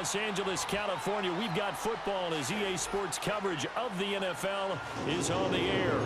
Los Angeles, California, we've got football as EA Sports coverage of the NFL is on the air.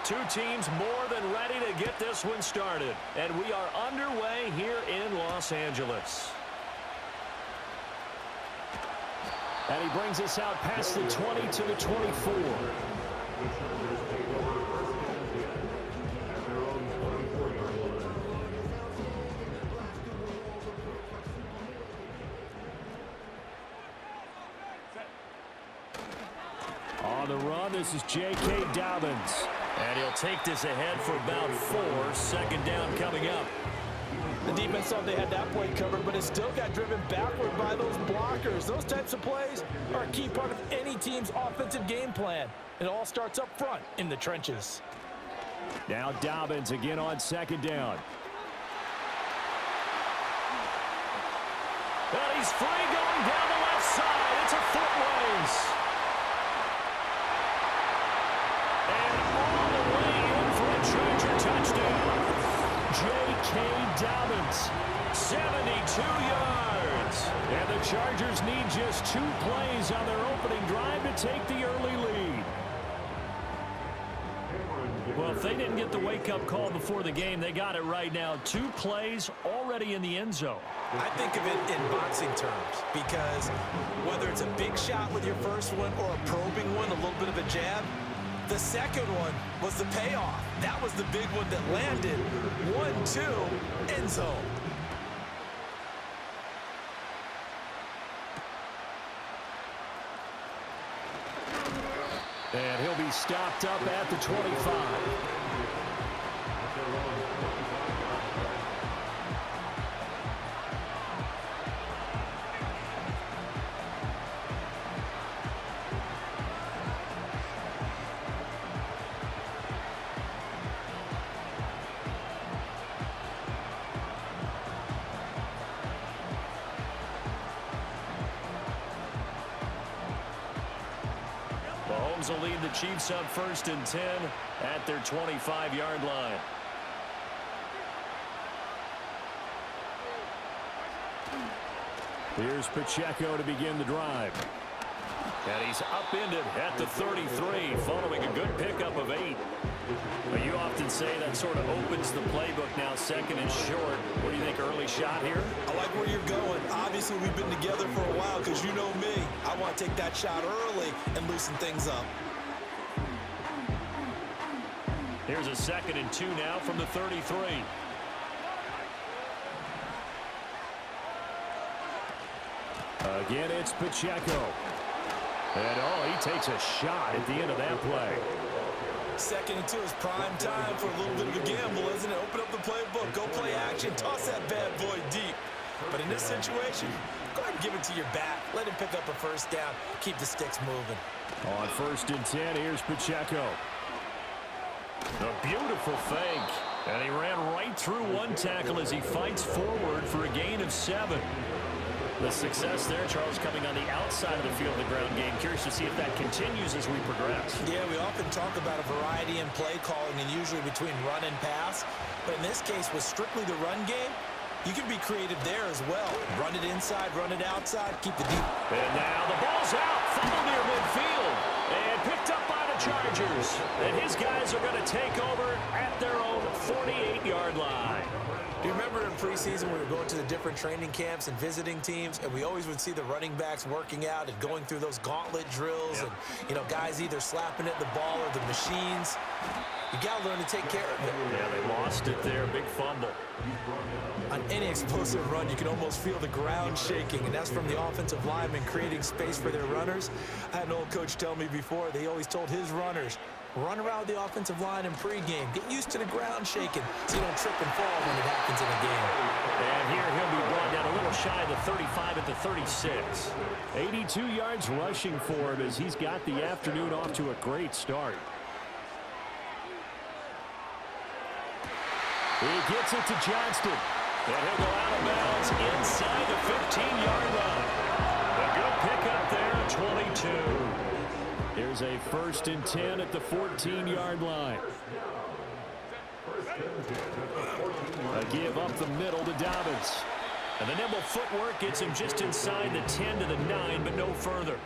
Two teams more than ready to get this one started. And we are underway here in Los Angeles. And he brings us out past the 20 to the 24. On the run, this is J.K. Dobbins. And he'll take this ahead for about 4. Second down coming up. The defense thought they had that play covered, but it still got driven backward by those blockers. Those types of plays are a key part of any team's offensive game plan. It all starts up front in the trenches. Now Dobbins again on second down. And he's free going down the left side. It's a foot race. Charger touchdown. J.K. Dobbins, 72 yards. And the Chargers need just 2 plays on their opening drive to take the early lead. Well, if they didn't get the wake-up call before the game, they got it right now. 2 plays already in the end zone. I think of it in boxing terms because whether it's a big shot with your first one or a probing one, a little bit of a jab, the second one was the payoff. That was the big one that landed. 1-2, end zone. And he'll be stopped up at the 25. Mahomes will lead the Chiefs up 1st and 10 at their 25-yard line. Here's Pacheco to begin the drive. And he's upended at the 33 following a good pickup of 8. But you often say that sort of opens the playbook now, 2nd and short. What do you think, early shot here? I like where you're going. Obviously, we've been together for a while because you know me. I want to take that shot early and loosen things up. Here's a 2nd and 2 now from the 33. Again, it's Pacheco. And, he takes a shot at the end of that play. 2nd and 2 is prime time for a little bit of a gamble, isn't it? Open up the playbook, go play action, toss that bad boy deep. But in this situation, go ahead and give it to your back. Let him pick up a first down. Keep the sticks moving. On 1st and 10, here's Pacheco. A beautiful fake. And he ran right through one tackle as he fights forward for a gain of 7. The success there, Charles, coming on the outside of the field of the ground game. Curious to see if that continues as we progress. Yeah, we often talk about a variety in play calling and usually between run and pass. But in this case, with strictly the run game, you can be creative there as well. Run it inside, run it outside, keep the deep. And now the ball's out, fumble near midfield, and picked up by the Chargers. And his guys are going to take over at their own 48-yard line. Do you remember in preseason we were going to the different training camps and visiting teams, and we always would see the running backs working out and going through those gauntlet drills, and, you know, guys either slapping at the ball or the machines. You got to learn to take care of it. Yeah, they lost it there. Big fumble. On any explosive run, you can almost feel the ground shaking, and that's from the offensive linemen creating space for their runners. I had an old coach tell me before, they always told his runners, run around the offensive line in pregame. Get used to the ground shaking so you don't trip and fall when it happens in a game. And here he'll be brought down a little shy of the 35 at the 36. 82 yards rushing for him as he's got the afternoon off to a great start. He gets it to Johnston. And he'll go out of bounds is a 1st and 10 at the 14-yard line. A give up the middle to Dobbins. And the nimble footwork gets him just inside the 10 to the 9, but no further.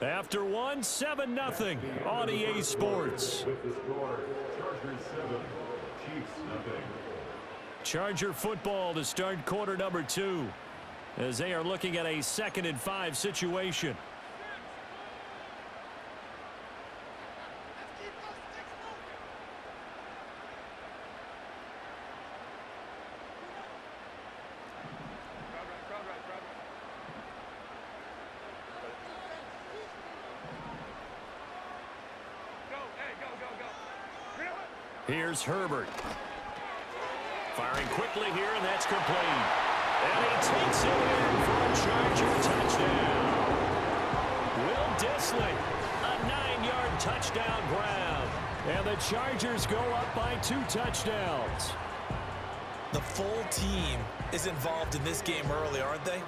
After one, 7-0 on EA Sports. Charger football to start quarter number 2 as they are looking at a 2nd and 5 situation. Here's Herbert. Firing quickly here, and that's complete. And he takes it in for a Charger touchdown. Will Dissly, a 9-yard touchdown grab. And the Chargers go up by 2 touchdowns. The full team is involved in this game early, aren't they?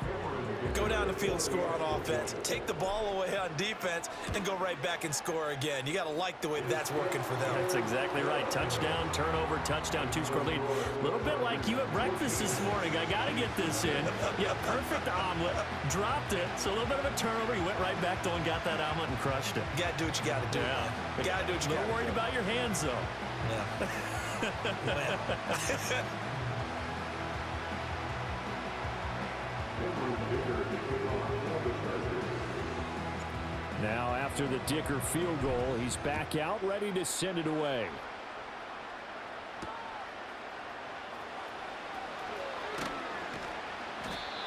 Go down the field, score on offense, take the ball away on defense, and go right back and score again. You got to like the way that's working for them. That's exactly right. Touchdown, turnover, touchdown, 2-score lead. A little bit like you at breakfast this morning. I got to get this in. Yeah, perfect omelet. Dropped it. So a little bit of a turnover. You went right back though and got that omelet and crushed it. You got to do what you got to do. Yeah. You got to do what you got to do. A little worried about your hands, though. Yeah. Now, after the Dicker field goal, he's back out, ready to send it away.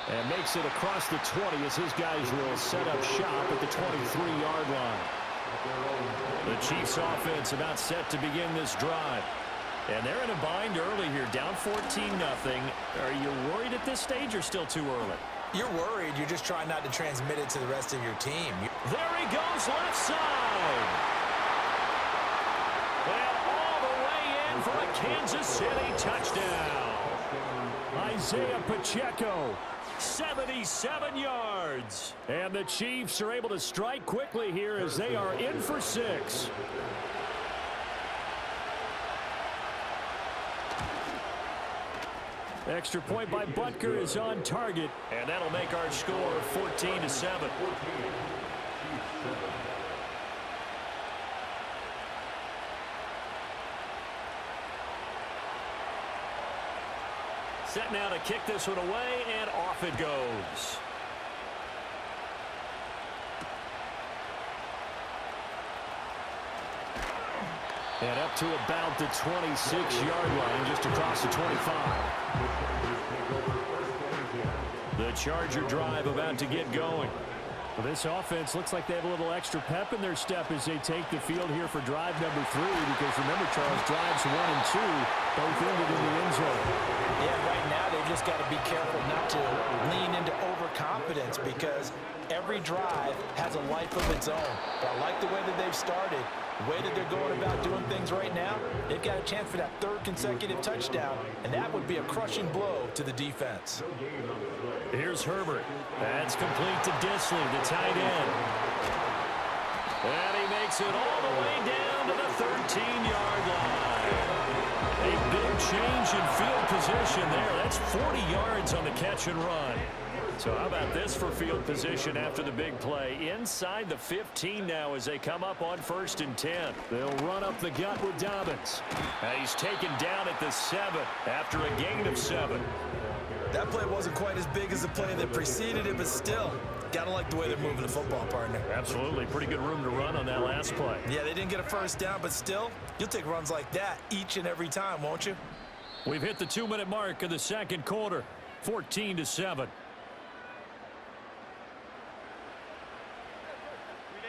And makes it across the 20 as his guys will set up shop at the 23-yard line. The Chiefs offense about set to begin this drive. And they're in a bind early here, down 14-0. Are you worried at this stage or still too early? You're worried. You're just trying not to transmit it to the rest of your team. There he goes, left side. And all the way in for a Kansas City touchdown. Isaiah Pacheco, 77 yards. And the Chiefs are able to strike quickly here as they are in for 6. Extra point by Butker is on target, and that'll make our score 14-7. Set now to kick this one away, and off it goes. And up to about the 26-yard line, just across the 25. The Charger drive about to get going. Well, this offense looks like they have a little extra pep in their step as they take the field here for drive number 3, because remember, Charles, drives 1 and 2 both ended in the end zone. Yeah, right now they've just got to be careful not to lean into overconfidence, because every drive has a life of its own. But I like the way that they've started. The way that they're going about doing things right now, they've got a chance for that 3rd consecutive touchdown, and that would be a crushing blow to the defense. Here's Herbert. That's complete to Dissly, the tight end. And he makes it all the way down to the 13-yard line. A big change in field position there. That's 40 yards on the catch and run. So how about this for field position after the big play? Inside the 15 now as they come up on 1st and 10. They'll run up the gut with Dobbins. And he's taken down at the 7 after a gain of 7. That play wasn't quite as big as the play that preceded it, but still, gotta like the way they're moving the football, partner. Absolutely. Pretty good room to run on that last play. Yeah, they didn't get a first down, but still, you'll take runs like that each and every time, won't you? We've hit the 2-minute mark of the second quarter, 14-7.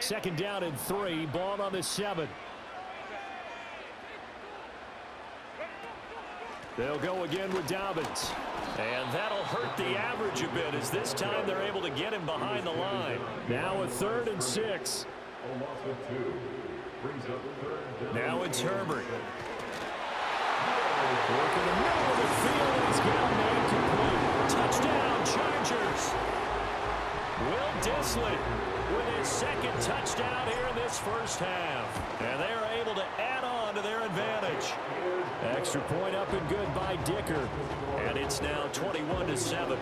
Second down and 3, ball on the 7. They'll go again with Dobbins. And that'll hurt the average a bit, as this time they're able to get him behind the line. Now a 3rd and 6. Now it's Herbert. Working the middle of the field, and he's got him incomplete. Touchdown, Chargers. Will Dissly Mosley with his second touchdown here in this first half. And they're able to add on to their advantage. Extra point up and good by Dicker. And it's now 21-7.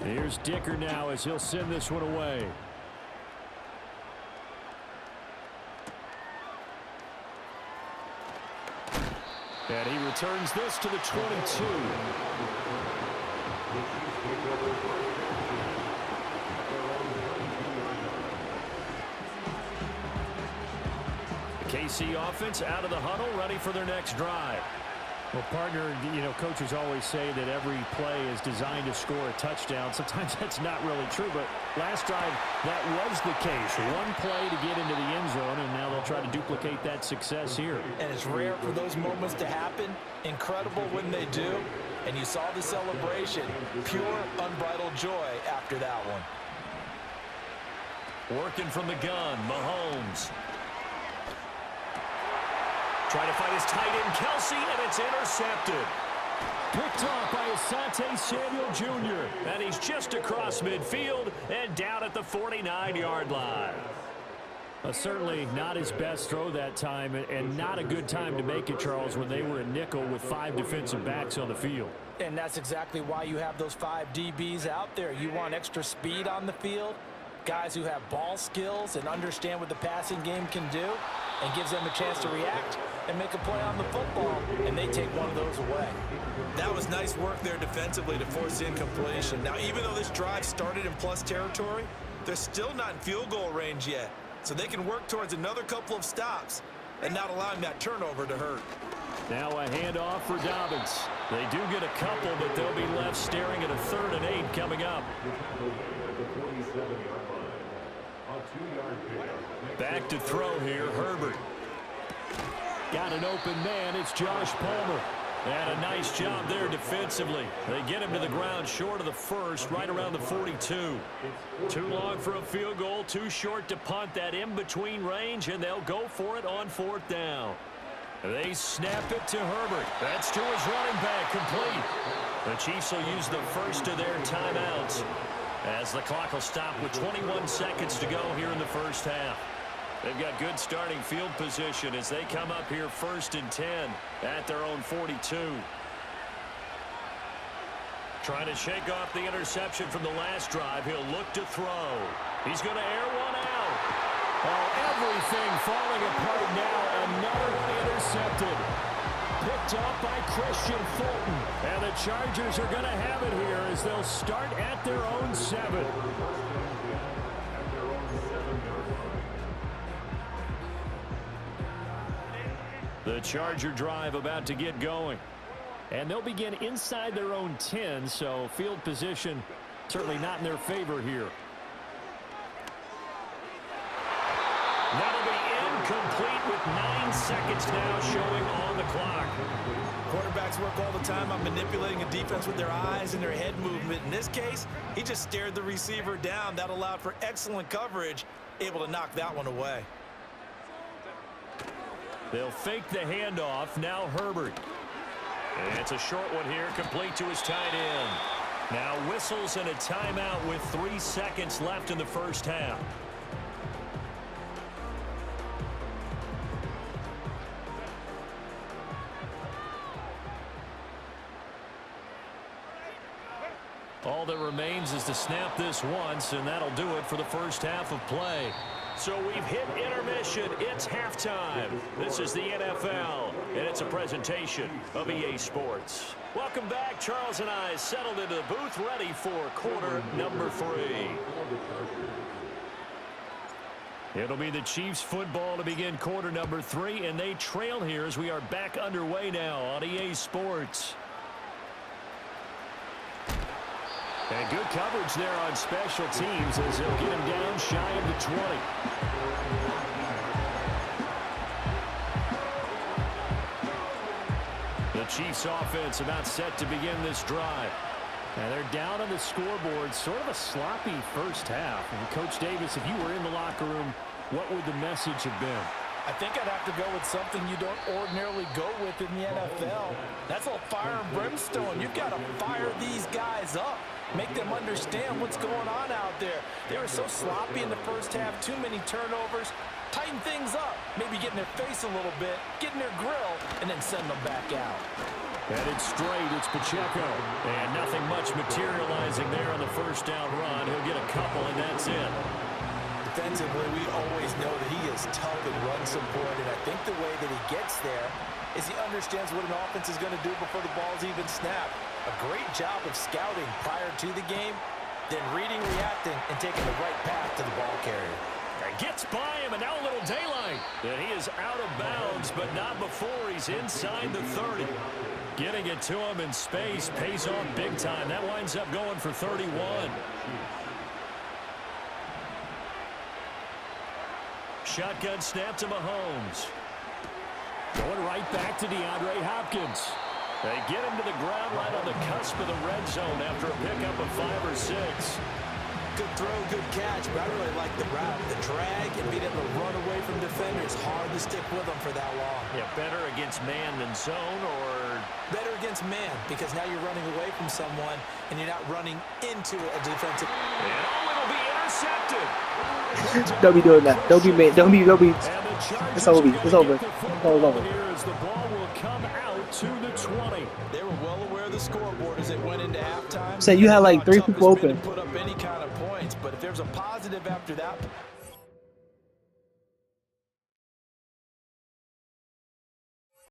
Here's Dicker now as he'll send this one away. And he returns this to the 22. The KC offense out of the huddle, ready for their next drive. Well, partner, coaches always say that every play is designed to score a touchdown. Sometimes that's not really true, but last drive, that was the case. One play to get into the end zone, and now they'll try to duplicate that success here. And it's rare for those moments to happen. Incredible when they do. And you saw the celebration. Pure, unbridled joy after that one. Working from the gun, Mahomes. Trying to find his tight end, Kelsey, and it's intercepted. Picked off by Asante Samuel Jr. And he's just across midfield and down at the 49-yard line. Certainly not his best throw that time, and not a good time to make it, Charles, when they were in nickel with 5 defensive backs on the field. And that's exactly why you have those 5 DBs out there. You want extra speed on the field, guys who have ball skills and understand what the passing game can do, and gives them a chance to react and make a play on the football, and they take one of those away. That was nice work there defensively to force the incompletion. Now, even though this drive started in plus territory, they're still not in field goal range yet, so they can work towards another couple of stops and not allowing that turnover to hurt. Now a handoff for Dobbins. They do get a couple, but they'll be left staring at a 3rd and 8 coming up. Back to throw here, Herbert. Got an open man, it's Josh Palmer. And a nice job there defensively. They get him to the ground short of the first, right around the 42. Too long for a field goal, too short to punt, that in-between range, and they'll go for it on 4th down. They snap it to Herbert. That's to his running back, complete. The Chiefs will use the first of their timeouts as the clock will stop with 21 seconds to go here in the first half. They've got good starting field position as they come up here 1st and 10 at their own 42. Trying to shake off the interception from the last drive. He'll look to throw. He's going to air one out. Oh, everything falling apart now. Another intercepted. Picked up by Christian Fulton. And the Chargers are going to have it here as they'll start at their own 7. The Charger drive about to get going. And they'll begin inside their own 10, so field position certainly not in their favor here. That'll be incomplete with 9 seconds now showing on the clock. Quarterbacks work all the time on manipulating a defense with their eyes and their head movement. In this case, he just stared the receiver down. That allowed for excellent coverage, able to knock that one away. They'll fake the handoff. Now Herbert. And it's a short one here, complete to his tight end. Now whistles and a timeout with 3 seconds left in the first half. All that remains is to snap this once, and that'll do it for the first half of play. So we've hit intermission. It's halftime. This is the NFL, and it's a presentation of EA Sports. Welcome back. Charles and I settled into the booth, ready for quarter number 3. It'll be the Chiefs football to begin quarter number 3, and they trail here as we are back underway now on EA Sports. And good coverage there on special teams as they'll get him down shy of the 20. The Chiefs offense about set to begin this drive. And they're down on the scoreboard. Sort of a sloppy first half. And Coach Davis, if you were in the locker room, what would the message have been? I think I'd have to go with something you don't ordinarily go with in the NFL. That's a little fire and brimstone. You've got to fire these guys up. Make them understand what's going on out there. They were so sloppy in the first half. Too many turnovers. Tighten things up. Maybe get in their face a little bit. Get in their grill. And then send them back out. Headed straight, it's Pacheco. And nothing much materializing there on the first down run. He'll get a couple, and that's it. Defensively, we always know that he is tough in run support, and I think the way that he gets there is he understands what an offense is going to do before the ball's even snapped. A great job of scouting prior to the game, then reading, reacting, and taking the right path to the ball carrier. Gets by him, and now a little daylight. And he is out of bounds, but not before he's inside the 30. Getting it to him in space pays off big time. That winds up going for 31. Shotgun snap to Mahomes. Going right back to DeAndre Hopkins. They get him to the ground right on the cusp of the red zone after a pickup of 5 or 6. Good throw, good catch, but I really like the route. The drag and being able to run away from defenders. Hard to stick with them for that long. Yeah, better against man than zone, or? Better against man, because now you're running away from someone and you're not running into a defensive. And it'll be intercepted. Don't be doing that. Don't be. It's over. It's over. It's all over. As the ball will come out to the 20. They were well aware of the scoreboard as it went into halftime. So you had like 3 people open. Put up any kind of points, but if there's a positive after that